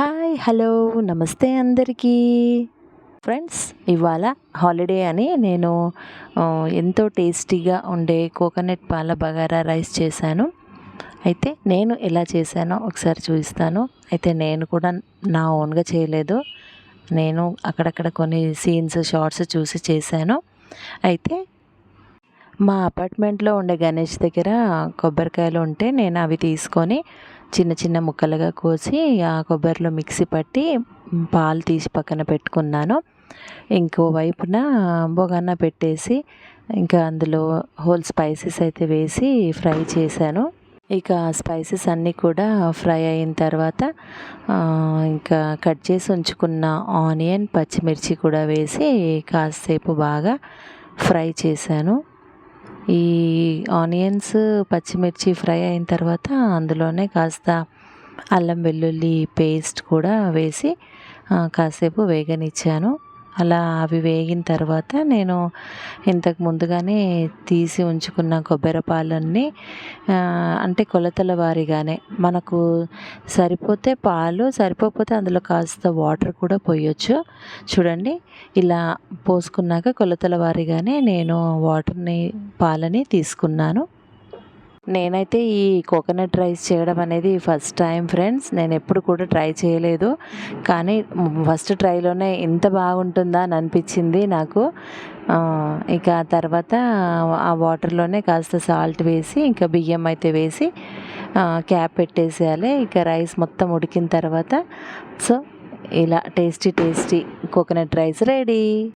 Hi hello నమస్తే అందరికీ friends. ఇవాళ హాలిడే అని నేను ఎంతో టేస్టీగా ఉండే కోకోనట్ పాల బగారా రైస్ చేశాను. అయితే నేను ఎలా చేశానో ఒకసారి చూపిస్తాను. అయితే నేను కూడా నా ఓన్గా చేయలేదు, నేను అక్కడక్కడ కొన్ని సీన్స్ షార్ట్స్ చూసి చేశాను. అయితే మా అపార్ట్మెంట్లో ఉండే గణేష్ దగ్గర కొబ్బరికాయలు ఉంటే నేను అవి తీసుకొని చిన్న చిన్న ముక్కలుగా కోసి ఆ కొబ్బరిలో మిక్సీ పట్టి పాలు తీసి పక్కన పెట్టుకున్నాను. ఇంకో వైపున బొగన పెట్టేసి ఇంకా అందులో హోల్ స్పైసెస్ అయితే వేసి ఫ్రై చేశాను. ఇక స్పైసెస్ అన్నీ కూడా ఫ్రై అయిన తర్వాత ఇంకా కట్ చేసి ఉంచుకున్న ఆనియన్ పచ్చిమిర్చి కూడా వేసి కాసేపు బాగా ఫ్రై చేశాను. ఈ ఆనియన్స్ పచ్చిమిర్చి ఫ్రై అయిన తర్వాత అందులోనే కాస్త అల్లం వెల్లుల్లి పేస్ట్ కూడా వేసి కాసేపు వేగనిచ్చాను. అలా అవి వేగిన తర్వాత నేను ఇంతకు ముందుగానే తీసి ఉంచుకున్న కొబ్బరి పాలన్నీ అంటే కొలతల వారీగానే మనకు సరిపోతే పాలు, సరిపోకపోతే అందులో కాస్త వాటర్ కూడా పోయొచ్చు. చూడండి, ఇలా పోసుకున్నాక కొలతల వారీగానే నేను పాలని తీసుకున్నాను. నేనైతే ఈ కోకోనట్ రైస్ చేయడం అనేది ఫస్ట్ టైం ఫ్రెండ్స్. నేను ఎప్పుడు కూడా ట్రై చేయలేదు, కానీ ఫస్ట్ ట్రైలోనే ఇంత బాగుంటుందా అని అనిపించింది నాకు. ఇక తర్వాత ఆ వాటర్లోనే కాస్త సాల్ట్ వేసి ఇంకా బియ్యం అయితే వేసి క్యాప్ పెట్టేసేయాలి. ఇక రైస్ మొత్తం ఉడికిన తర్వాత సో ఇలా టేస్టీ కోకోనట్ రైస్ రెడీ.